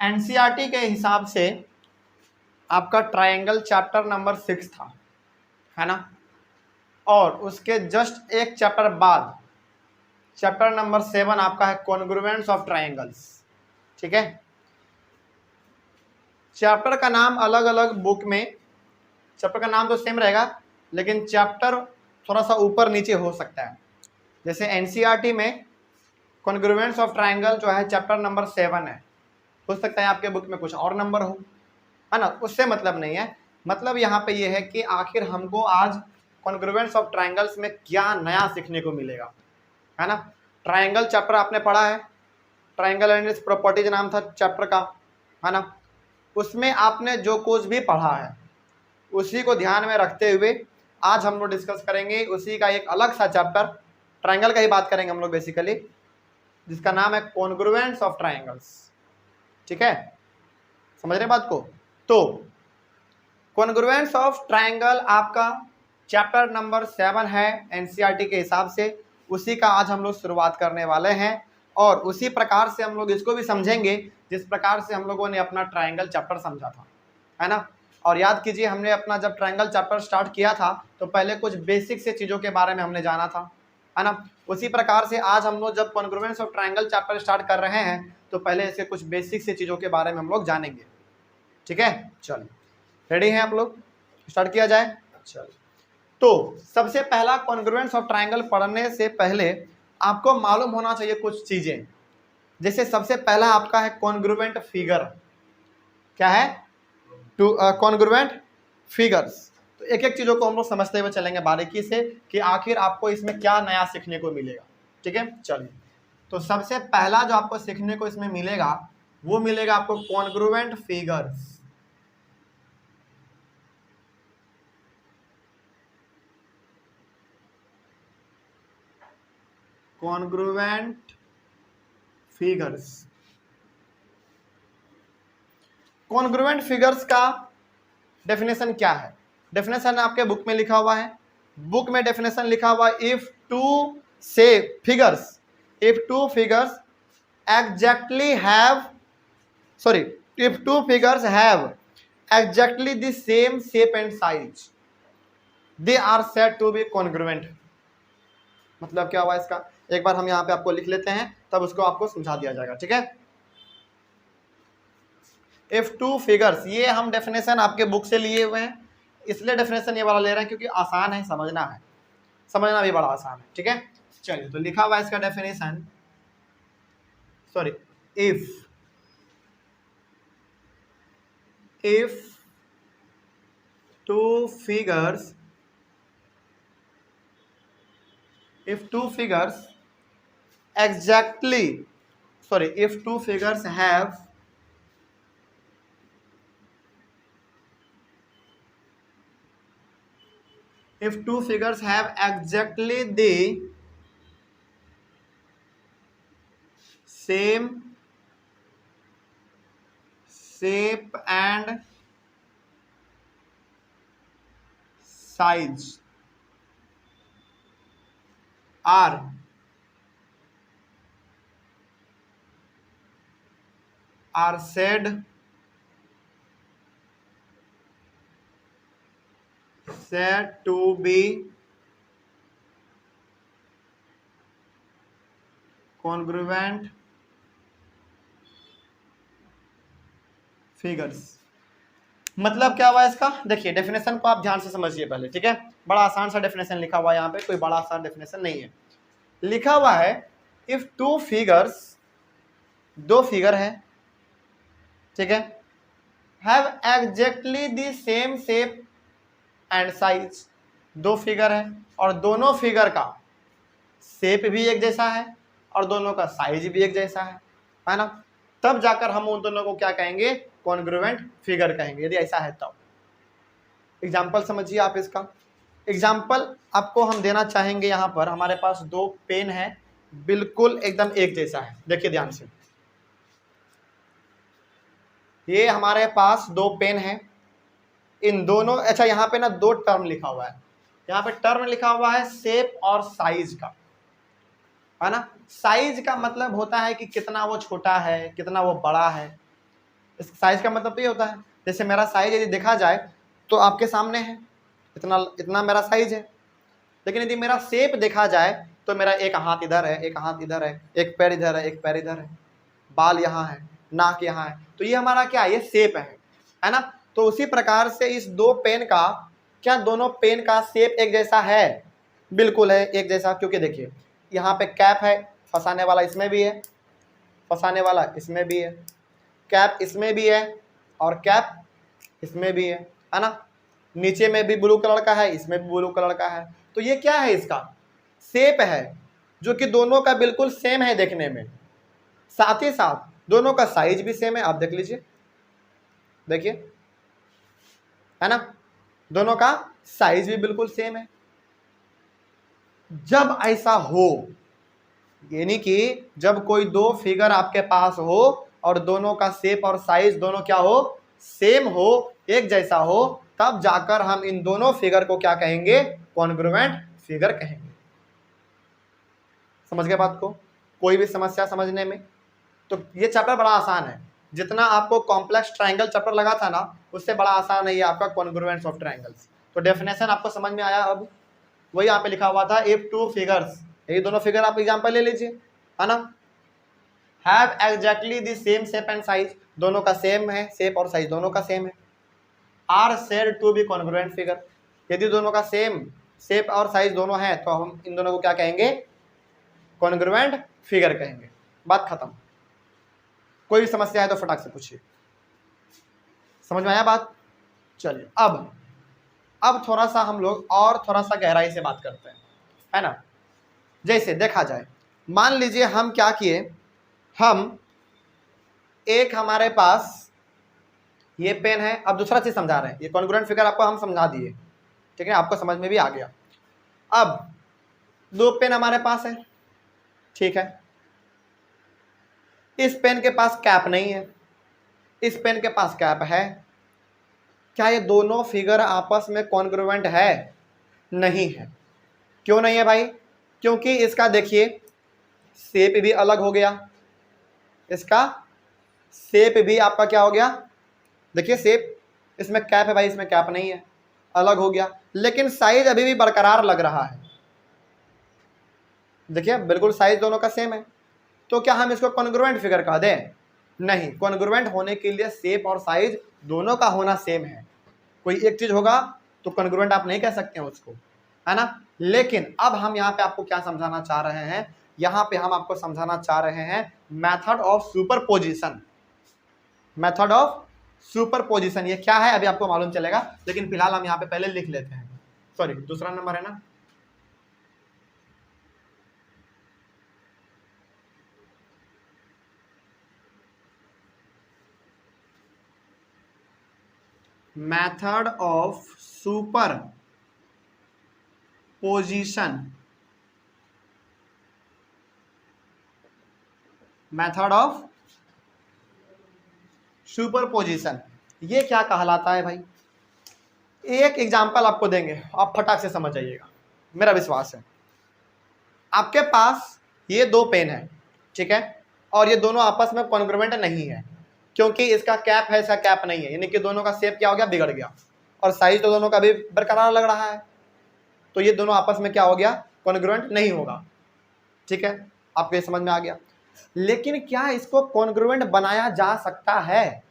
NCERT के हिसाब से आपका ट्रायंगल चैप्टर नंबर 6 था, है ना। और उसके जस्ट एक चैप्टर बाद चैप्टर नंबर 7 आपका है कॉन्ग्रुएंस ऑफ ट्रायंगल्स। ठीक है, चैप्टर का नाम अलग अलग बुक में, चैप्टर का नाम तो सेम रहेगा लेकिन चैप्टर थोड़ा सा ऊपर नीचे हो सकता है। जैसे एनसीईआरटी में कॉन्ग्रुएंस ऑफ ट्रायंगल जो है चैप्टर नंबर 7 है, हो सकता है आपके बुक में कुछ और नंबर हो, है ना। उससे मतलब नहीं है, मतलब यहाँ पे ये है कि आखिर हमको आज कॉन्ग्रुएंस ऑफ ट्रायंगल्स में क्या नया सीखने को मिलेगा, है ना। ट्रायंगल चैप्टर आपने पढ़ा है, ट्रायंगल एंड इट्स प्रॉपर्टीज नाम था चैप्टर का, है ना। उसमें आपने जो कुछ भी पढ़ा है उसी को ध्यान में रखते हुए आज हम लोग डिस्कस करेंगे उसी का एक अलग सा चैप्टर, ट्रायंगल का ही बात करेंगे हम लोग बेसिकली, जिसका नाम है कॉन्ग्रुएंस ऑफ ट्रायंगल्स। ठीक है, समझ रहे बात को। तो कॉन्ग्रुएंस ऑफ ट्रायंगल आपका चैप्टर नंबर 7 है एनसीईआरटी के हिसाब से, उसी का आज हम लोग शुरुआत करने वाले हैं और उसी प्रकार से हम लोग इसको भी समझेंगे जिस प्रकार से हम लोगों ने अपना ट्रायंगल चैप्टर समझा था, है ना। और याद कीजिए हमने अपना जब ट्रायंगल चैप्टर स्टार्ट किया था तो पहले कुछ बेसिक से चीज़ों के बारे में हमने जाना था, है ना। उसी प्रकार से आज हम लोग जब congruence of triangle chapter start कर रहे हैं तो पहले इसके कुछ बेसिक से चीज़ों के बारे में हम लोग जानेंगे। ठीक है, चलिए रेडी हैं आप लोग, स्टार्ट किया जाए। चलिए, तो सबसे पहला कॉन्ग्रुएंस ऑफ ट्रायंगल पढ़ने से पहले आपको मालूम होना चाहिए कुछ चीजें। जैसे सबसे पहला आपका है कॉन्ग्रुएंट फिगर। क्या है? Two congruent figures. तो एक एक चीजों को हम लोग समझते हुए चलेंगे बारीकी से कि आखिर आपको इसमें क्या नया सीखने को मिलेगा। ठीक है, चलिए, तो सबसे पहला जो आपको सीखने को इसमें मिलेगा वो मिलेगा आपको congruent figures. Congruent figures, congruent figures का डेफिनेशन क्या है? डेफिनेशन आपके बुक में लिखा हुआ है, बुक में डेफिनेशन लिखा हुआ है, if two figures exactly have if two figures have exactly the same shape and size they are said to be congruent। मतलब क्या हुआ इसका, एक बार हम यहाँ पे आपको लिख लेते हैं तब उसको आपको समझा दिया जाएगा। ठीक है, इफ टू फिगर्स, ये हम डेफिनेशन आपके बुक से लिए हुए हैं, इसलिए डेफिनेशन ये वाला ले रहे हैं क्योंकि आसान है, समझना भी बड़ा आसान है। ठीक है, चलिए, तो लिखा हुआ है इसका definition, if two figures have exactly the same shape and size are said to be congruent figures. मतलब क्या हुआ इसका, देखिए डेफिनेशन को आप ध्यान से समझिए पहले। ठीक है, बड़ा आसान सा डेफिनेशन लिखा हुआ है यहाँ पे, कोई बड़ा आसान डेफिनेशन नहीं है। लिखा हुआ है इफ टू फिगर्स, दो फिगर है, ठीक है, have exactly the same shape and size, दो फिगर है और दोनों फिगर का शेप भी एक जैसा है और दोनों का साइज भी एक जैसा है ना, तब जाकर हम उन दोनों को क्या कहेंगे, कॉन्ग्रुएंट फिगर कहेंगे, यदि ऐसा है तब। एग्जाम्पल समझिए आप इसका। एग्जाम्पल आपको हम देना चाहेंगे, यहाँ पर हमारे पास दो पेन है, बिल्कुल एकदम एक जैसा है, देखिए ध्यान से, ये हमारे पास दो पेन है, इन दोनों, अच्छा यहाँ पे ना दो टर्म लिखा हुआ है, यहाँ पे टर्म लिखा हुआ है शेप और साइज का, है ना। साइज का मतलब होता है कि कितना वो छोटा है कितना वो बड़ा है, इस साइज का मतलब तो ये होता है, जैसे मेरा साइज यदि देखा जाए तो आपके सामने है, इतना इतना मेरा साइज है। लेकिन यदि मेरा शेप देखा जाए तो मेरा एक हाथ इधर है, एक हाथ इधर है, एक पैर इधर है, एक पैर इधर है, बाल यहाँ है, नाक यहाँ है, तो ये हमारा क्या है, ये शेप है ना। तो उसी प्रकार से इस दो पेन का, क्या दोनों पेन का शेप एक जैसा है? बिल्कुल है एक जैसा, क्योंकि देखिए यहाँ पे कैप है, फंसाने वाला इसमें भी है, फंसाने वाला इसमें भी है, कैप इसमें भी है और कैप इसमें भी है ना। नीचे में भी ब्लू कलर का है, इसमें भी ब्लू कलर का है। तो ये क्या है, इसका शेप है जो कि दोनों का बिल्कुल सेम है देखने में, साथ ही साथ दोनों का साइज भी सेम है। आप देख लीजिए, देखिए है ना, दोनों का साइज भी बिल्कुल सेम है। जब ऐसा हो, यानी कि जब कोई दो फिगर आपके पास हो और दोनों का शेप और साइज दोनों क्या हो, सेम हो, एक जैसा हो, तब जाकर हम इन दोनों फिगर को क्या कहेंगे, कॉन्ग्रुएंट फिगर कहेंगे। समझ गए बात को? कोई भी समस्या समझने में? तो ये चैप्टर बड़ा आसान है, जितना आपको कॉम्प्लेक्स ट्रायंगल चैप्टर लगा था ना, उससे बड़ा आसान है ये आपका कॉन्ग्रुएंस ऑफ ट्रायंगल्स। तो डेफिनेशन आपको समझ में आया? अब वही यहाँ पे लिखा हुआ था, इफ टू फिगर्स, ये दोनों फिगर आप एग्जांपल ले लीजिए, है ना, have exactly the same shape and size, दोनों का सेम है, शेप और साइज दोनों का सेम है, are said to be congruent figure, यदि दोनों का सेम शेप और साइज दोनों है तो हम इन दोनों को क्या कहेंगे, कॉन्ग्रुएंट फिगर कहेंगे। बात खत्म। कोई भी समस्या है तो फटाक से पूछिए। समझ में आया बात? चलिए अब थोड़ा सा हम लोग और थोड़ा सा गहराई से बात करते हैं, है ना। जैसे देखा जाए, मान लीजिए हम क्या किए, हम एक हमारे पास ये पेन है, अब दूसरा चीज समझा रहे हैं, ये कॉन्ग्रुएंट फिगर आपको हम समझा दिए, ठीक है, आपको समझ में भी आ गया। अब दो पेन हमारे पास है, ठीक है, इस पेन के पास कैप नहीं है, इस पेन के पास कैप है। क्या ये दोनों फिगर आपस में कॉन्ग्रुएंट है? नहीं है। क्यों नहीं है भाई? क्योंकि इसका देखिए शेप भी अलग हो गया, इसका शेप भी आपका क्या हो गया, देखिए शेप, इसमें कैप है भाई, इसमें कैप नहीं है, अलग हो गया, लेकिन साइज अभी भी बरकरार लग रहा है। देखिए बिल्कुल साइज दोनों का सेम है, तो क्या हम इसको कॉन्ग्रुएंट फिगर कह दें? नहीं, कॉन्ग्रुएंट होने के लिए शेप और साइज दोनों का होना सेम है। कोई एक चीज होगा तो कॉन्ग्रुएंट आप नहीं कह सकते हैं उसको, है ना। लेकिन अब हम यहाँ पे आपको क्या समझाना चाह रहे हैं, यहाँ पे हम आपको समझाना चाह रहे हैं method of superposition. Method of superposition ये क्या है अभी आपको मालूम चलेगा, लेकिन फिलहाल हम यहाँ पे पहले लिख लेते हैं। सॉरी, दूसरा नंबर है ना, method of superposition, method of superposition ये क्या कहलाता है भाई? एक एग्जांपल आपको देंगे, आप फटाक से समझ जाइएगा, मेरा विश्वास है। आपके पास ये दो पेन है, ठीक है, और ये दोनों आपस में कॉन्ग्रुएंट नहीं है, क्योंकि इसका कैप है, इसका कैप नहीं है, यानी कि दोनों का शेप क्या हो गया, बिगड़ गया, और साइज तो दोनों का भी बरकरार लग रहा है, तो ये दोनों आपस में क्या हो गया, कॉन्ग्रुएंट नहीं होगा। ठीक है, आपको ये समझ में आ गया। लेकिन क्या इसको कॉन्ग्रुएंट बनाया जा सकता है?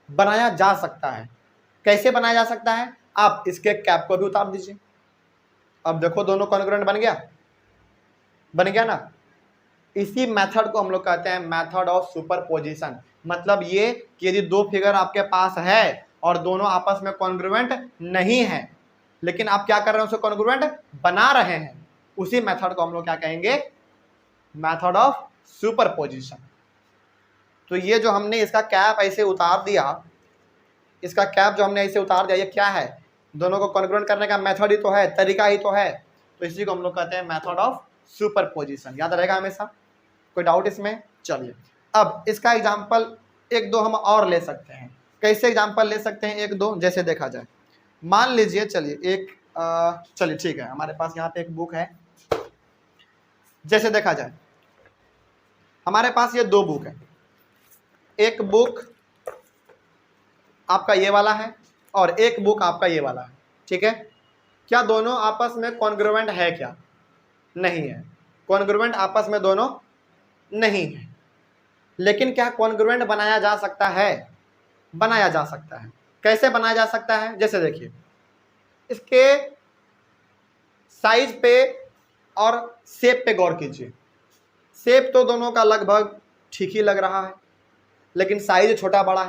बनाया जा सकता है। कैसे बनाया जा सकता है? आप इसके कैप को भी उतार दीजिए, अब देखो दोनों कॉन्ग्रुएंट बन गया, बन गया ना। इसी मेथड को हम लोग कहते हैं मेथड ऑफ सुपरपोजिशन। मतलब ये कि यदि दो फिगर आपके पास है और दोनों आपस में कॉन्ग्रुएंट नहीं है, लेकिन आप क्या कर रहे हैं, उसे कॉन्ग्रुएंट बना रहे हैं, उसी मेथड को हम लोग क्या कहेंगे, मेथड ऑफ सुपरपोजिशन। तो ये जो हमने इसका कैप ऐसे उतार दिया, इसका कैप जो हमने ऐसे उतार दिया, ये क्या है, दोनों को कॉन्ग्रुएंट करने का मेथड ही तो है, तरीका ही तो है, तो इसी को हम लोग कहते हैं मेथड ऑफ सुपरपोजिशन। याद रहेगा हमेशा, कोई डाउट इसमें? चलिए अब इसका एग्जांपल एक दो हम और ले सकते हैं। कैसे एग्जांपल ले सकते हैं एक दो? जैसे देखा जाए, मान लीजिए, चलिए एक चलिए ठीक है, हमारे पास यहाँ पे एक बुक है। जैसे देखा जाए, हमारे पास ये दो बुक है, एक बुक आपका ये वाला है और एक बुक आपका ये वाला है, ठीक है। क्या दोनों आपस में कॉन्ग्रुएंट है? क्या नहीं है, कॉन्ग्रुएंट आपस में दोनों नहीं है। लेकिन क्या कॉन्ग्रुएंट बनाया जा सकता है? बनाया जा सकता है। कैसे बनाया जा सकता है? जैसे देखिए, इसके साइज पे और शेप पे गौर कीजिए। शेप तो दोनों का लगभग ठीक ही लग रहा है, लेकिन साइज छोटा बड़ा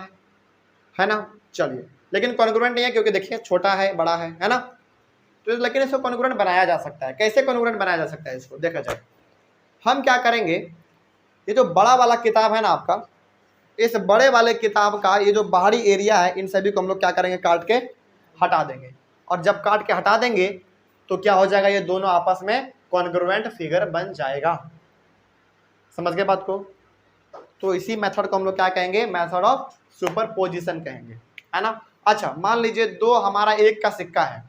है ना। चलिए, लेकिन कॉन्ग्रुएंट नहीं है, क्योंकि देखिए छोटा है बड़ा है ना। तो लेकिन इसको कॉन्ग्रुएंट बनाया जा सकता है। कैसे कॉन्ग्रुएंट बनाया जा सकता है इसको देखा जाए। हम क्या करेंगे, ये जो बड़ा वाला किताब है ना आपका, इस बड़े वाले किताब का ये जो बाहरी एरिया है, इन सभी को हम लोग क्या करेंगे, काट के हटा देंगे। और जब काट के हटा देंगे तो क्या हो जाएगा, ये दोनों आपस में कॉन्ग्रुएंट फिगर बन जाएगा। समझ गए बात को? तो इसी मेथड को हम लोग क्या कहेंगे, मेथड ऑफ सुपरपोजिशन कहेंगे, है ना। अच्छा, मान लीजिए दो हमारा एक का सिक्का है,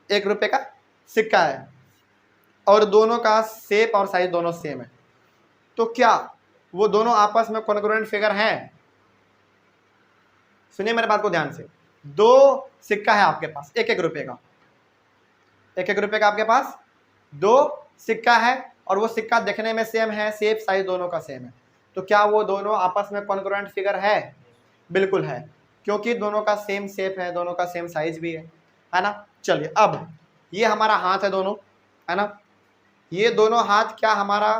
1 रुपए का सिक्का है, और दोनों का शेप और साइज दोनों सेम है। तो क्या वो दोनों आपस में कॉन्ग्रुएंट फिगर हैं? सुनिए मेरे बात को ध्यान से। दो सिक्का है आपके पास, 1-1 रुपए का, 1-1 रुपए का आपके पास दो सिक्का है, और वो सिक्का देखने में सेम है, शेप साइज दोनों का सेम है। तो क्या वो दोनों आपस में कॉन्ग्रुएंट फिगर है? बिल्कुल है, क्योंकि दोनों का सेम शेप है, दोनों का सेम साइज भी है ना। चलिए, अब ये हमारा हाथ है दोनों, है ना। ये दोनों हाथ क्या हमारा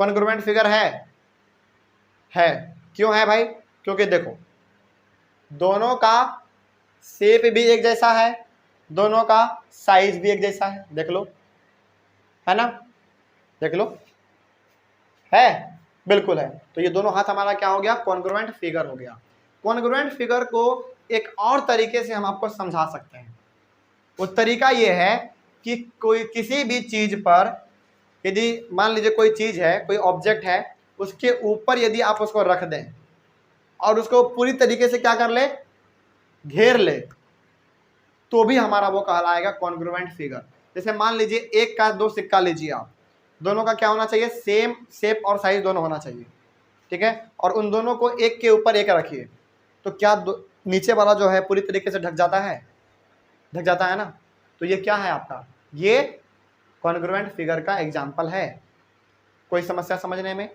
कॉन्ग्रुएंट फिगर है? क्यों है भाई? क्योंकि देखो, दोनों का शेप भी एक जैसा है, दोनों का साइज भी एक जैसा है, देख लो, है ना, देख लो, है, बिल्कुल है। तो ये दोनों हाथ हमारा क्या हो गया, कॉन्ग्रुएंट फिगर हो गया। कॉन्ग्रुएंट फिगर को एक और तरीके से हम आपको समझा सकते हैं। वो तरीका ये है कि कोई किसी भी चीज पर, यदि मान लीजिए कोई चीज है, कोई ऑब्जेक्ट है, उसके ऊपर यदि आप उसको रख दें और उसको पूरी तरीके से क्या कर ले, घेर ले, तो भी हमारा वो कहलाएगा कॉन्ग्रुएंट फिगर। जैसे मान लीजिए 1 का 2 सिक्का लीजिए आप, दोनों का क्या होना चाहिए, सेम शेप और साइज दोनों होना चाहिए, ठीक है। और उन दोनों को एक के ऊपर एक रखिए, तो क्या नीचे वाला जो है पूरी तरीके से ढक जाता है? ढक जाता है ना। तो ये क्या है आपका, ये कॉन्ग्रुएंट फिगर का एग्जाम्पल है। कोई समस्या समझने में?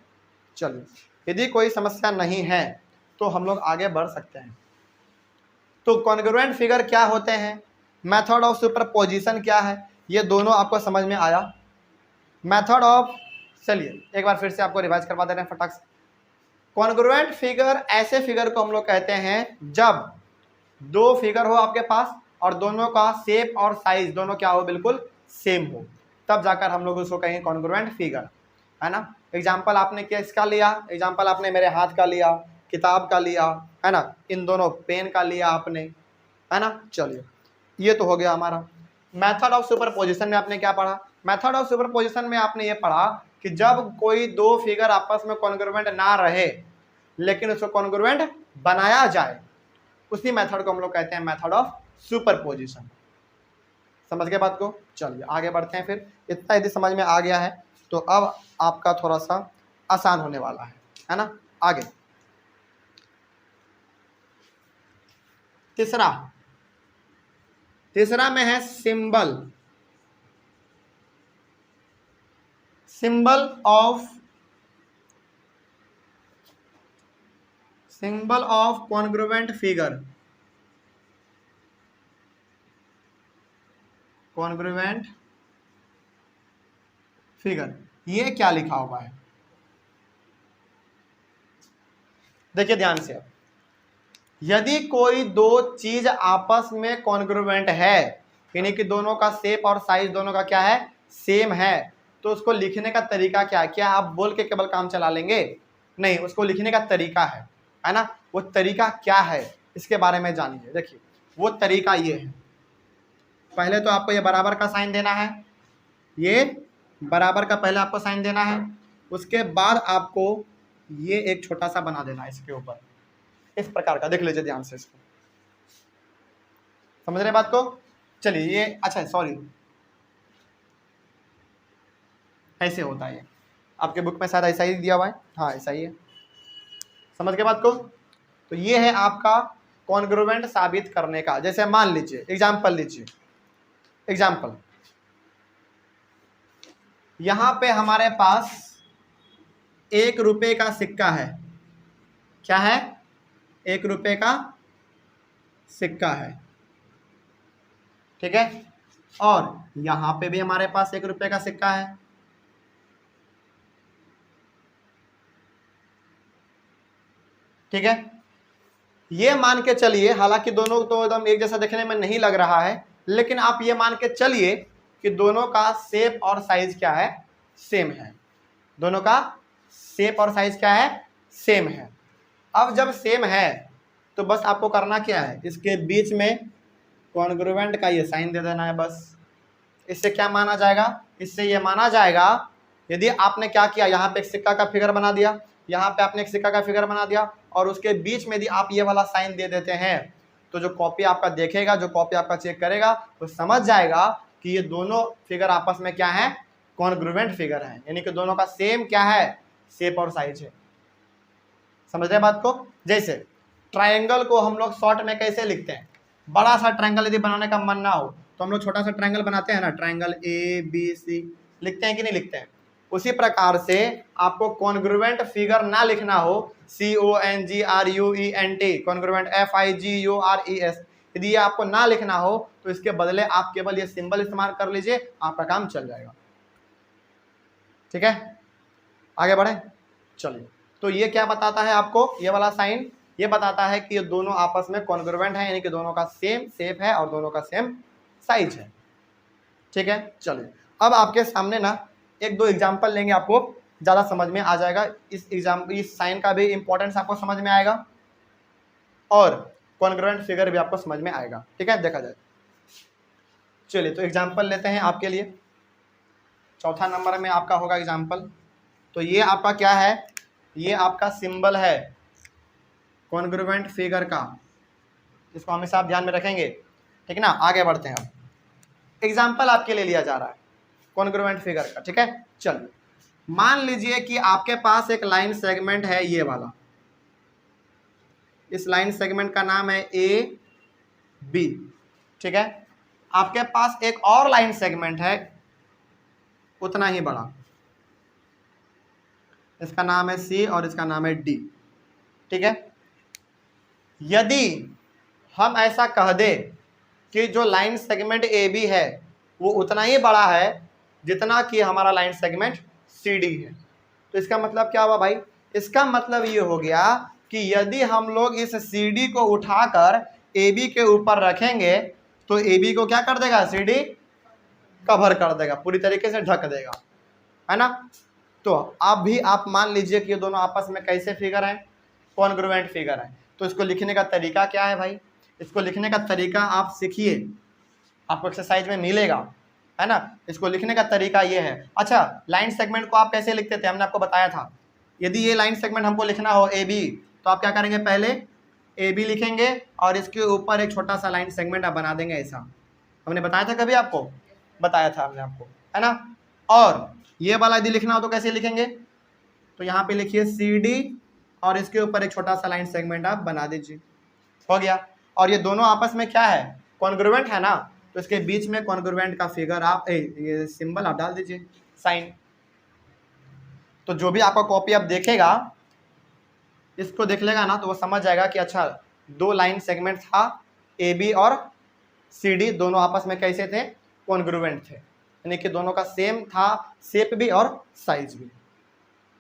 चलिए, यदि कोई समस्या नहीं है तो हम लोग आगे बढ़ सकते हैं। तो कॉन्ग्रुएंट फिगर क्या होते हैं, मेथड ऑफ सुपरपोजिशन क्या है, ये दोनों आपको समझ में आया। मेथड ऑफ, चलिए एक बार फिर से आपको रिवाइज करवा दे रहे हैं फटाक से। कॉन्ग्रुएंट फिगर ऐसे फिगर को हम लोग कहते हैं जब दो फिगर हो आपके पास और दोनों का शेप और साइज दोनों क्या हो, बिल्कुल सेम हो, तब जाकर हम लोग उसको कहेंगे कॉन्ग्रुएंट फिगर, है ना। एग्जाम्पल आपने किसका लिया, एग्जाम्पल आपने मेरे हाथ का लिया, किताब का लिया, है ना, इन दोनों पेन का लिया आपने, है ना। चलिए, ये तो हो गया हमारा। मेथड ऑफ सुपरपोजिशन में आपने क्या पढ़ा, मेथड ऑफ सुपरपोजिशन में आपने ये पढ़ा कि जब कोई दो फिगर आपस में कॉन्ग्रुएंट ना रहे लेकिन उसको कॉन्ग्रुएंट बनाया जाए, उसी मेथड को हम लोग कहते हैं मेथड ऑफ सुपरपोजिशन। समझ गए बात को? चलिए आगे बढ़ते हैं। फिर इतना यदि समझ में आ गया है तो अब आपका थोड़ा सा आसान होने वाला है ना। आगे तीसरा में है symbol, symbol of congruent figure, congruent figure, ये क्या लिखा हुआ है देखिए ध्यान से। यदि कोई दो चीज आपस में कॉन्ग्रुएंट है, यानी कि दोनों का शेप और साइज दोनों का क्या है, सेम है, तो उसको लिखने का तरीका क्या है? क्या आप बोल के केवल काम चला लेंगे? नहीं, उसको लिखने का तरीका है ना। वो तरीका क्या है इसके बारे में जानिए। देखिए, वो तरीका ये है, पहले तो आपको ये बराबर का साइन देना है, ये बराबर का पहले आपको साइन देना है, उसके बाद आपको ये एक छोटा सा बना देना है इसके ऊपर, इस प्रकार का। देख लीजिए ध्यान से इसको, समझ रहे बात को? चलिए ये अच्छा सॉरी, ऐसे होता है, ये आपके बुक में शायद ऐसा ही दिया हुआ है, हाँ ऐसा ही है। समझ के बात को? तो ये है आपका कॉन्ग्रुवेंट साबित करने का। जैसे मान लीजिए, एग्जाम्पल लीजिए, एग्जाम्पल यहां पे हमारे पास 1 रुपए का सिक्का है। क्या है? 1 रुपए का सिक्का है, ठीक है। और यहां पे भी हमारे पास 1 रुपए का सिक्का है, ठीक है। ये मान के चलिए, हालांकि दोनों तो एकदम एक जैसा देखने में नहीं लग रहा है, लेकिन आप ये मान के चलिए कि दोनों का शेप और साइज क्या है? सेम है। दोनों का शेप और साइज क्या है? सेम है। अब जब सेम है तो बस आपको करना क्या है? इसके बीच में कॉन्ग्रुवेंट का ये साइन दे देना है बस। इससे क्या माना जाएगा? इससे ये माना जाएगा, यदि आपने क्या किया, यहाँ पे एक सिक्का का फिगर बना दिया, यहाँ पे आपने एक सिक्का का फिगर बना दिया, और उसके बीच में यदि आप ये वाला साइन दे देते हैं, तो जो कॉपी आपका देखेगा, जो कॉपी आपका चेक करेगा, वो समझ जाएगा कि ये दोनों फिगर आपस में क्या है? कॉन्ग्रुवेंट फिगर है, यानी कि दोनों का सेम क्या है? शेप और साइज है। समझ रहे हैं बात को? जैसे ट्रायंगल को हम लोग शॉर्ट में कैसे लिखते हैं? बड़ा सा ट्रायंगल यदि बनाने का मन ना हो तो हम लोग छोटा सा ट्रायंगल बनाते हैं ना, ट्रायंगल ABC लिखते हैं कि नहीं लिखते हैं? उसी प्रकार से आपको कॉन्ग्रुवेंट फिगर ना लिखना हो, CONGRUENT, कॉन्ग्रुवेंट FIGURES, यदि ये आपको ना लिखना हो तो इसके बदले आप केवल ये सिंबल इस्तेमाल कर लीजिए, आपका काम चल जाएगा, ठीक है। आगे बढ़े, चलिए। तो ये क्या बताता है आपको? ये वाला साइन ये बताता है कि ये दोनों आपस में कॉन्ग्रुवेंट है, यानी कि दोनों का सेम शेप है और दोनों का सेम साइज है, ठीक है। चलिए, अब आपके सामने ना 1-2 एग्जाम्पल लेंगे, आपको ज़्यादा समझ में आ जाएगा। इस साइन का भी इंपॉर्टेंस आपको समझ में आएगा और कॉन्ग्रुवेंट फिगर भी आपको समझ में आएगा, ठीक है। देखा जाए, चलिए तो एग्जाम्पल लेते हैं आपके लिए। चौथा नंबर में आपका होगा एग्जाम्पल। तो ये आपका क्या है? ये आपका सिंबल है कॉन्ग्रुवेंट फिगर का, इसको हमेशा आप ध्यान में रखेंगे, ठीक है ना। आगे बढ़ते हैं, अब एग्जाम्पल आपके लिए लिया जा रहा है कॉन्ग्रुवेंट फिगर का, ठीक है। चलिए, मान लीजिए कि आपके पास एक लाइन सेगमेंट है, ये वाला, इस लाइन सेगमेंट का नाम है AB, ठीक है। आपके पास एक और लाइन सेगमेंट है उतना ही बड़ा, इसका नाम है C और इसका नाम है D, ठीक है। यदि हम ऐसा कह दे कि जो लाइन सेगमेंट AB है वो उतना ही बड़ा है जितना कि हमारा लाइन सेगमेंट CD है, तो इसका मतलब क्या हुआ भाई? इसका मतलब ये हो गया कि यदि हम लोग इस CD को उठाकर AB के ऊपर रखेंगे तो AB को क्या कर देगा? CD कवर कर देगा, पूरी तरीके से ढक देगा, है ना। तो अब भी आप मान लीजिए कि ये दोनों आपस में कैसे फिगर हैं? कॉन्ग्रुवेंट फिगर है। तो इसको लिखने का तरीका क्या है भाई? इसको लिखने का तरीका आप सीखिए, आपको एक्सरसाइज में मिलेगा, है ना। इसको लिखने का तरीका ये है। अच्छा, लाइन सेगमेंट को आप कैसे लिखते थे? हमने आपको बताया था, यदि ये लाइन सेगमेंट हमको लिखना हो AB, तो आप क्या करेंगे? पहले AB लिखेंगे और इसके ऊपर एक छोटा सा लाइन सेगमेंट आप बना देंगे, ऐसा हमने बताया था, कभी आपको बताया था हमने आपको, है ना। और ये वाला यदि लिखना हो तो कैसे लिखेंगे? तो यहाँ पे लिखिए CD और इसके ऊपर एक छोटा सा लाइन सेगमेंट आप बना दीजिए, हो गया। और ये दोनों आपस में क्या है? कॉन्ग्रुवेंट है ना, तो इसके बीच में कॉन्ग्रुवेंट का फिगर आप ये सिंबल आप डाल दीजिए, साइन। तो जो भी आपका कॉपी आप देखेगा, इसको देख लेगा ना, तो वो समझ जाएगा कि अच्छा, 2 लाइन सेगमेंट था, AB और CD, दोनों आपस में कैसे थे? कॉन्ग्रुवेंट थे, यानी कि दोनों का सेम था, शेप भी और साइज भी।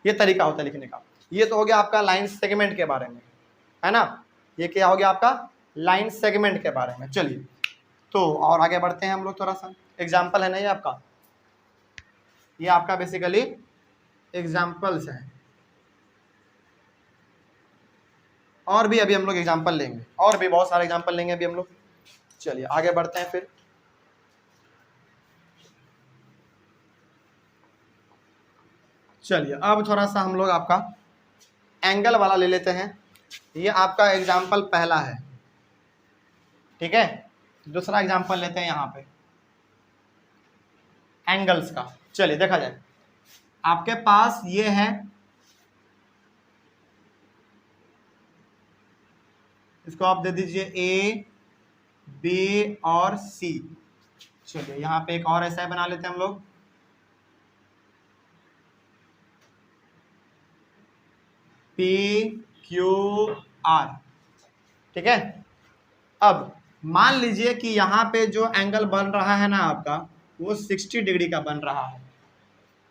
ये तरीका होता है लिखने का। ये तो हो गया आपका लाइन सेगमेंट के बारे में, है ना। ये क्या हो गया आपका? लाइन सेगमेंट के बारे में। चलिए, तो और आगे बढ़ते हैं हम लोग, थोड़ा सा एग्जाम्पल है ना ये आपका, ये आपका बेसिकली एग्जाम्पल्स है, और भी अभी हम लोग एग्जाम्पल लेंगे, और भी बहुत सारे एग्जाम्पल लेंगे अभी हम लोग। चलिए आगे बढ़ते हैं फिर। चलिए, अब थोड़ा सा हम लोग आपका एंगल वाला ले लेते हैं। ये आपका एग्जाम्पल पहला है, ठीक है। दूसरा एग्जाम्पल लेते हैं यहाँ पे एंगल्स का। चलिए देखा जाए, आपके पास ये है इसको आप दे दीजिए ए, बी और सी। चलिए यहाँ पे एक और ऐसा बना लेते हैं हम लोग, पी क्यू आर। ठीक है। अब मान लीजिए कि यहाँ पे जो एंगल बन रहा है ना आपका, वो 60 डिग्री का बन रहा है,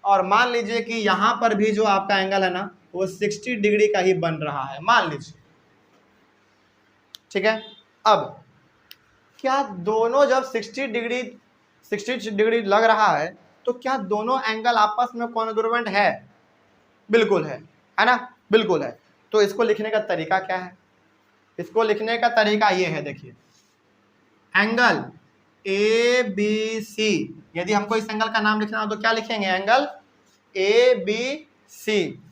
और मान लीजिए कि यहाँ पर भी जो आपका एंगल है ना, वो 60 डिग्री का ही बन रहा है, मान लीजिए। ठीक है। अब क्या दोनों जब 60 डिग्री लग रहा है, तो क्या दोनों एंगल आपस में कॉन्ग्रुएंट है? बिल्कुल है ना, बिल्कुल है। तो इसको लिखने का तरीका क्या है? इसको लिखने का तरीका ये है, देखिए, एंगल ए बी सी, यदि हमको इस एंगल का नाम लिखना हो तो क्या लिखेंगे? Angle A B C.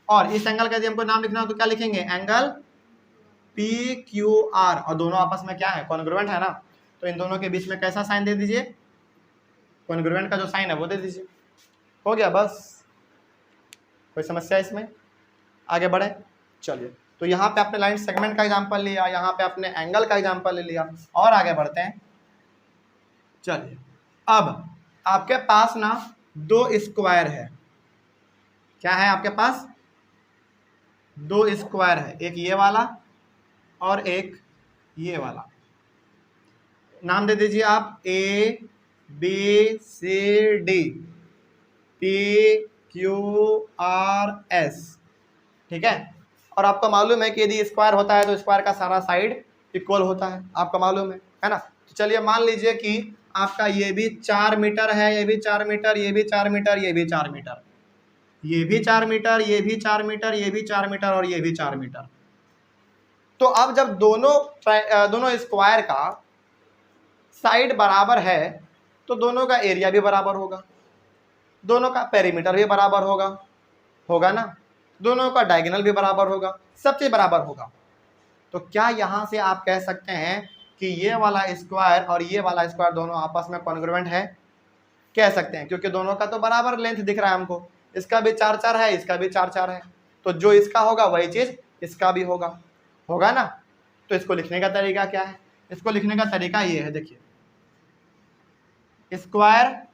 और इस एंगल का यदि हमको नाम लिखना हो तो क्या लिखेंगे? Angle P Q are. और दोनों आपस में क्या है? कॉन्ग्रुएंट है ना। तो इन दोनों के बीच में कैसा साइन दे दीजिए? कॉन्ग्रुएंट का जो साइन है वो दे दीजिए। हो गया बस। कोई समस्या इसमें? आगे बढ़े। चलिए, तो यहाँ पे आपने लाइन सेगमेंट का एग्जांपल लिया, यहाँ पे आपने एंगल का एग्जांपल ले लिया, और आगे बढ़ते हैं। चलिए, अब आपके पास ना दो स्क्वायर है। क्या है आपके पास? दो स्क्वायर है, एक ये वाला और एक ये वाला। नाम दे दीजिए आप A B C D, P Q R S. ठीक है। और आपको मालूम है कि यदि स्क्वायर होता है तो स्क्वायर का सारा साइड इक्वल होता है, आपको मालूम है ना। तो चलिए मान लीजिए कि आपका ये भी 4 मीटर है, ये भी 4 मीटर, ये भी 4 मीटर, ये भी 4 मीटर, ये भी 4 मीटर, ये भी 4 मीटर, ये भी 4 मीटर और ये भी 4 मीटर। तो अब जब दोनों स्क्वायर का साइड बराबर है तो दोनों का एरिया भी बराबर होगा, दोनों का पेरीमीटर भी बराबर होगा ना, दोनों का डायगोनल भी बराबर होगा, सब चीज बराबर होगा। तो क्या यहां से आप कह सकते हैं कि ये वाला स्क्वायर और ये वाला स्क्वायर दोनों आपस में कॉन्ग्रुएंट है? कह सकते हैं, क्योंकि दोनों का तो बराबर लेंथ दिख रहा है हमको। इसका भी 4 4 है, इसका भी 4 4 है, तो जो इसका होगा वही चीज इसका भी होगा ना। तो इसको लिखने का तरीका क्या है? इसको लिखने का तरीका ये है, देखिए, square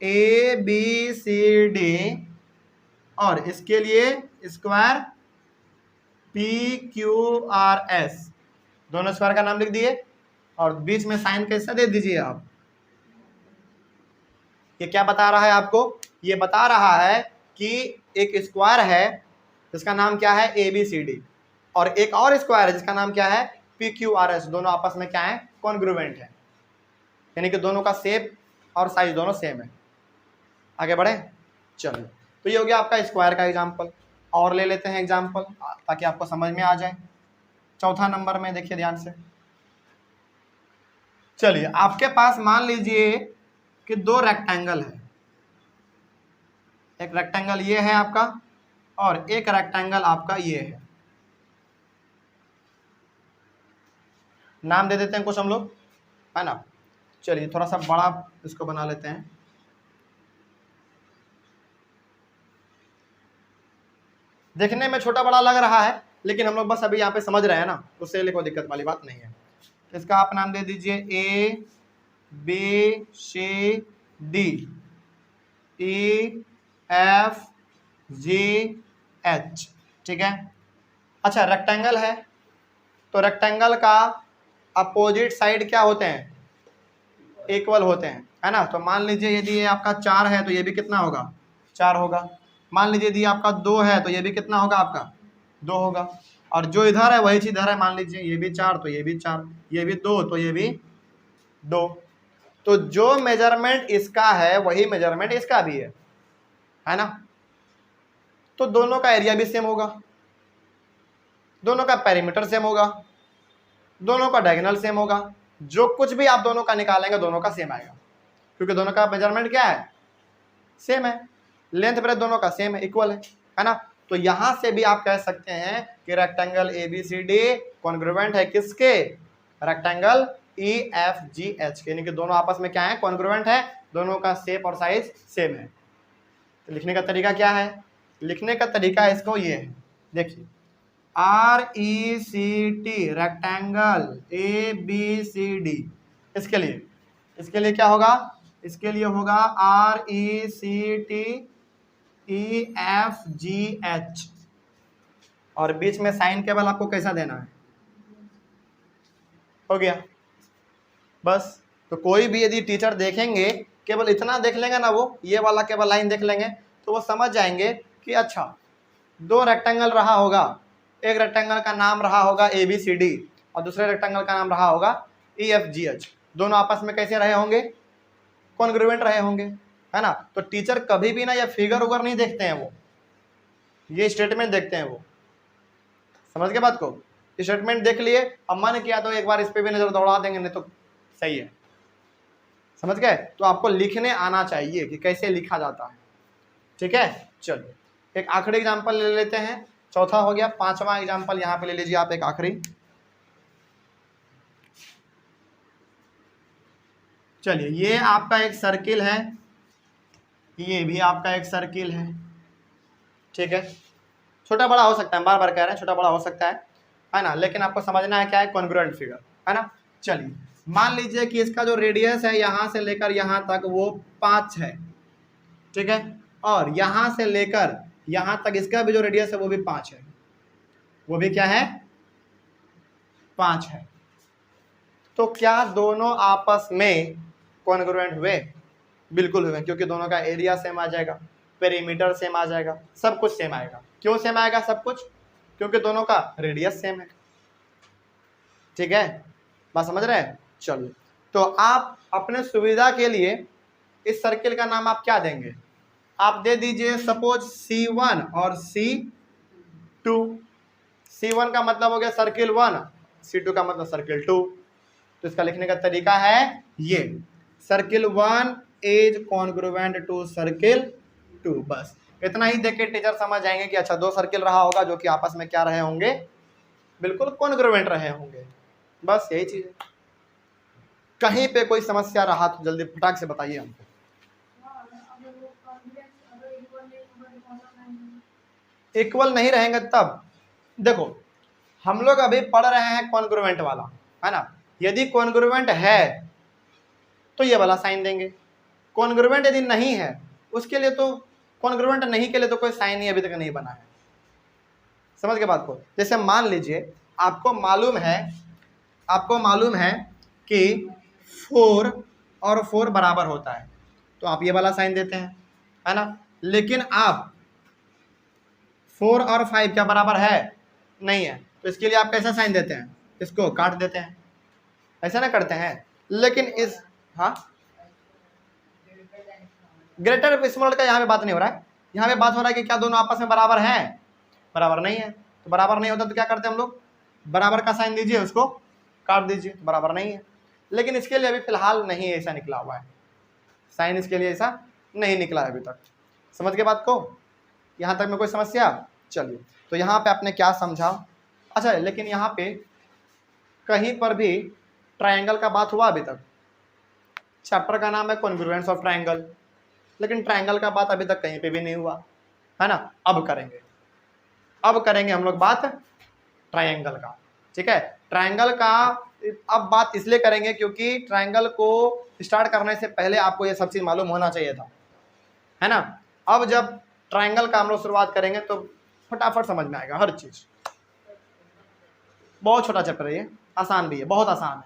A B C D, और इसके लिए square P Q R S. दोनों स्क्वायर का नाम लिख दिए और बीच में साइन कैसा दे दीजिए आप। ये क्या बता रहा है आपको? ये बता रहा है कि एक स्क्वायर है जिसका नाम क्या है? ए बी सी डी, और एक और स्क्वायर है जिसका नाम क्या है? P Q R S. दोनों आपस में क्या है? कॉन्ग्रुएंट है, यानी कि दोनों का शेप और साइज दोनों सेम है। आगे बढ़े। चलिए, तो ये हो गया आपका स्क्वायर का एग्जाम्पल। और ले लेते हैं एग्जाम्पल ताकि आपको समझ में आ जाए। चौथा नंबर में देखिए ध्यान से। चलिए, आपके पास मान लीजिए कि दो रेक्टेंगल है, एक रेक्टेंगल ये है आपका और एक रेक्टेंगल आपका ये है। नाम दे देते हैं कुछ हम लोग, है ना। चलिए, थोड़ा सा बड़ा इसको बना लेते हैं। देखने में छोटा बड़ा लग रहा है, लेकिन हम लोग बस अभी यहाँ पे समझ रहे हैं ना, उससे लिए कोई दिक्कत वाली बात नहीं है। इसका आप नाम दे दीजिए A B C D E F G H. ठीक है। अच्छा, रेक्टेंगल है तो रेक्टेंगल का अपोजिट साइड क्या होते हैं? इक्वल होते हैं, है ना। तो मान लीजिए यदि ये आपका 4 है तो ये भी कितना होगा? 4 होगा। मान लीजिए यदि आपका 2 है तो ये भी कितना होगा? आपका 2 होगा। और जो इधर है वही चीज इधर है। मान लीजिए ये भी 4 तो ये भी 4, ये भी 2 तो ये भी 2। तो जो मेजरमेंट इसका है वही मेजरमेंट इसका भी है ना। तो दोनों का एरिया भी सेम होगा, दोनों का पेरीमीटर सेम होगा, दोनों का डायगोनल सेम होगा। जो कुछ भी आप दोनों का निकालेंगे दोनों का सेम आएगा, क्योंकि दोनों का मेजरमेंट क्या है? सेम है। लेंथ ब्रेथ दोनों का सेम है, इक्वल है ना। तो यहां से भी आप कह सकते हैं कि rectangle A B C D congruent है किसके? Rectangle E F G H के, यानी कि दोनों आपस में क्या है? कॉन्ग्रुएंट है, दोनों का शेप और साइज सेम है। तो लिखने का तरीका क्या है? लिखने का तरीका इसको ये है, देखिए, RECT रेक्टेंगल ABCD, इसके लिए क्या होगा, इसके लिए होगा RECTEFGH, और बीच में साइन केवल आपको कैसा देना है, हो गया बस। तो कोई भी यदि टीचर देखेंगे, केवल इतना देख लेंगे ना, वो ये वाला केवल लाइन देख लेंगे, तो वो समझ जाएंगे कि अच्छा 2 रेक्टेंगल रहा होगा, एक रेक्टेंगल का नाम रहा होगा ABCD और दूसरे रेक्टेंगल का नाम रहा होगा EFGH, दोनों आपस में कैसे रहे होंगे, कॉन्ग्रुएंट रहे होंगे, है ना। तो टीचर कभी भी ना ये फिगर उगर नहीं देखते हैं, वो ये स्टेटमेंट देखते हैं, वो समझ के बात को, स्टेटमेंट देख लिए, अब मन किया तो एक बार इस पे भी नजर दौड़ा देंगे, नहीं तो सही है, समझ गए। तो आपको लिखने आना चाहिए कि कैसे लिखा जाता है, ठीक है। चलिए एक आखिरी एग्जांपल ले लेते हैं, चौथा हो गया, 5वां एग्जांपल यहाँ पे ले लीजिए आप, एक आखिरी। चलिए ये आपका एक सर्किल है, ये भी आपका एक सर्किल है, ठीक है। छोटा बड़ा हो सकता है, बार बार कह रहे हैं छोटा बड़ा हो सकता है ना, लेकिन आपको समझना है क्या है, कॉन्ग्रुएंट फिगर, है ना। चलिए मान लीजिए कि इसका जो रेडियस है यहाँ से लेकर यहाँ तक वो 5 है, ठीक है, और यहाँ से लेकर यहाँ तक इसका भी जो रेडियस है वो भी 5 है, वो भी क्या है, 5 है। तो क्या दोनों आपस में कॉन्ग्रुएंट हुए, बिल्कुल हुए, क्योंकि दोनों का एरिया सेम आ जाएगा, पेरीमीटर सेम आ जाएगा, सब कुछ सेम आएगा। क्यों सेम आएगा सब कुछ, क्योंकि दोनों का रेडियस सेम है, ठीक है, बात समझ रहे हैं। चलिए तो आप अपने सुविधा के लिए इस सर्किल का नाम आप क्या देंगे, आप दे दीजिए सपोज C1 और C2। C1 का मतलब हो गया सर्किल 1, C2 का मतलब सर्किल 2। तो इसका लिखने का तरीका है ये, circle 1 is congruent to circle 2, बस इतना ही देख के टीचर समझ जाएंगे कि अच्छा 2 सर्किल रहा होगा जो कि आपस में क्या रहे होंगे, बिल्कुल कॉन्ग्रुएंट रहे होंगे, बस यही चीज है। कहीं पे कोई समस्या रहा तो जल्दी फटाक से बताइए हमको। इक्वल नहीं रहेंगे तब, देखो हम लोग अभी पढ़ रहे हैं कॉन्ग्रुएंट वाला, है ना। यदि कॉन्ग्रुएंट है तो ये वाला साइन देंगे, कॉन्ग्रुएंट यदि नहीं है उसके लिए तो, कॉन्ग्रुएंट नहीं के लिए तो कोई साइन ही अभी तक नहीं बना है, समझ के बात को। जैसे मान लीजिए आपको मालूम है कि 4 और 4 बराबर होता है, तो आप ये वाला साइन देते हैं, है ना। लेकिन आप 4 और 5 क्या बराबर है, नहीं है, तो इसके लिए आप कैसा साइन देते हैं, इसको काट देते हैं, ऐसा ना करते हैं। लेकिन इस, हाँ ग्रेटर स्मॉल का यहाँ पे बात नहीं हो रहा है, यहाँ पे बात हो रहा है कि क्या दोनों आपस में बराबर हैं, बराबर नहीं है। तो बराबर नहीं होता तो क्या करते हैं हम लोग, बराबर का साइन दीजिए, उसको काट दीजिए, तो बराबर नहीं है। लेकिन इसके लिए अभी फिलहाल नहीं ऐसा निकला हुआ है साइन, इसके लिए ऐसा नहीं निकला है अभी तक, समझ के बात को, यहाँ तक में कोई समस्या। चलिए तो यहाँ पे आपने क्या समझा, अच्छा लेकिन यहाँ पे कहीं पर भी ट्रायंगल का बात हुआ अभी तक, चैप्टर का नाम है कॉन्ग्रुएंस ऑफ ट्रायंगल, लेकिन ट्रायंगल का बात अभी तक कहीं पे भी नहीं हुआ, है ना। अब करेंगे हम लोग बात ट्रायंगल का, ठीक है। ट्रायंगल का अब बात इसलिए करेंगे क्योंकि ट्रायंगल को स्टार्ट करने से पहले आपको ये सब चीज मालूम होना चाहिए था, है ना। अब जब ट्रायंगल का हम लोग शुरुआत करेंगे तो फटाफट समझ में आएगा हर चीज, बहुत छोटा चैप्टर है ये, आसान भी है, बहुत आसान है,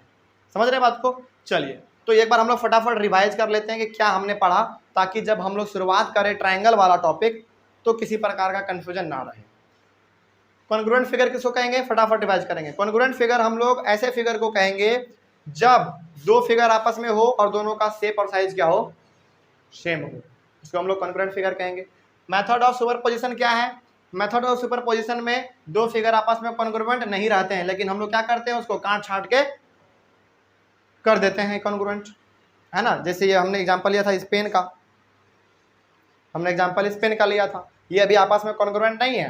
समझ रहे बात को। चलिए तो एक बार हम लोग फटाफट रिवाइज कर लेते हैं कि क्या हमने पढ़ा, ताकि जब हम लोग शुरुआत करें ट्रायंगल वाला टॉपिक तो किसी प्रकार का कंफ्यूजन ना रहे। कॉन्ग्रुएंट फिगर किसको कहेंगे, फटाफट रिवाइज करेंगे। कॉन्ग्रुएंट फिगर हम लोग ऐसे फिगर को कहेंगे जब 2 फिगर आपस में हो और दोनों का शेप और साइज क्या हो, सेम हो, इसको हम लोग कॉन्ग्रुएंट फिगर कहेंगे। मेथड ऑफ सुपरपोजिशन क्या है, मेथड ऑफ सुपरपोजिशन में 2 फिगर आपस में कॉन्ग्रुएंट नहीं रहते हैं, लेकिन हम लोग क्या करते हैं, उसको काट छाट के कर देते हैं कॉन्ग्रुएंट, है ना। जैसे ये हमने एग्जांपल लिया था स्पेन का, हमने एग्जांपल स्पेन का लिया था, ये अभी आपस में कॉन्ग्रुएंट नहीं है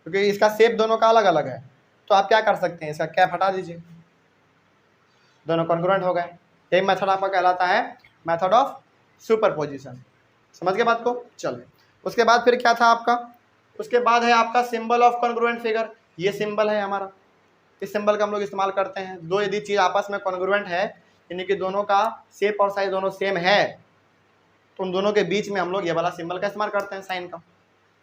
क्योंकि इसका शेप दोनों का अलग अलग है। तो आप क्या कर सकते हैं, इसका कैप हटा दीजिए, दोनों कॉन्ग्रुएंट हो गए। यही मेथड आपका कहलाता है मेथड ऑफ सुपरपोजिशन, समझ के बात को। चलिए उसके बाद फिर क्या था आपका, उसके बाद है आपका सिंबल ऑफ कॉन्ग्रुएंट फिगर। ये सिंबल है हमारा, इस सिंबल का हम लोग इस्तेमाल करते हैं। दो यदि चीज आपस में कॉन्ग्रुएंट है, यानी कि दोनों का शेप और साइज दोनों सेम है, तो उन दोनों के बीच में हम लोग ये वाला सिंबल का इस्तेमाल करते हैं, साइन का।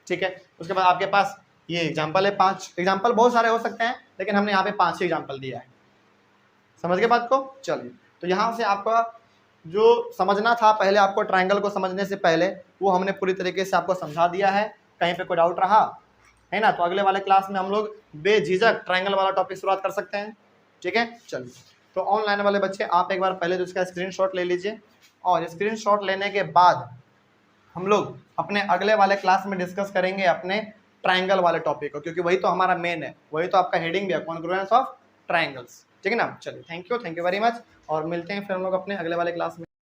ठीक है, उसके बाद आपके पास ये एग्जाम्पल है, 5 एग्जाम्पल बहुत सारे हो सकते हैं, लेकिन हमने यहाँ पे 5 ही एग्जाम्पल दिया है। समझ गए बात को? चलिए, तो यहाँ से आपका जो समझना था पहले आपको ट्राइंगल को समझने से पहले, वो हमने पूरी तरीके से आपको समझा दिया है। कहीं पे कोई डाउट रहा है ना, तो अगले वाले क्लास में हम लोग बेझिझक ट्राइंगल वाला टॉपिक शुरुआत कर सकते हैं। ठीक है, चलिए, तो ऑनलाइन वाले बच्चे आप एक बार पहले तो इसका स्क्रीनशॉट ले लीजिए, और स्क्रीनशॉट लेने के बाद हम लोग अपने अगले वाले क्लास में डिस्कस करेंगे अपने ट्राइंगल वाले टॉपिक को, क्योंकि वही तो हमारा मेन है, वही तो आपका हेडिंग भी है, कॉन्ग्रुएंस ऑफ ट्राइंगल्स। ठीक है ना, चलिए, थैंक यू वेरी मच, और मिलते हैं फिर हम लोग अपने अगले वाले क्लास में।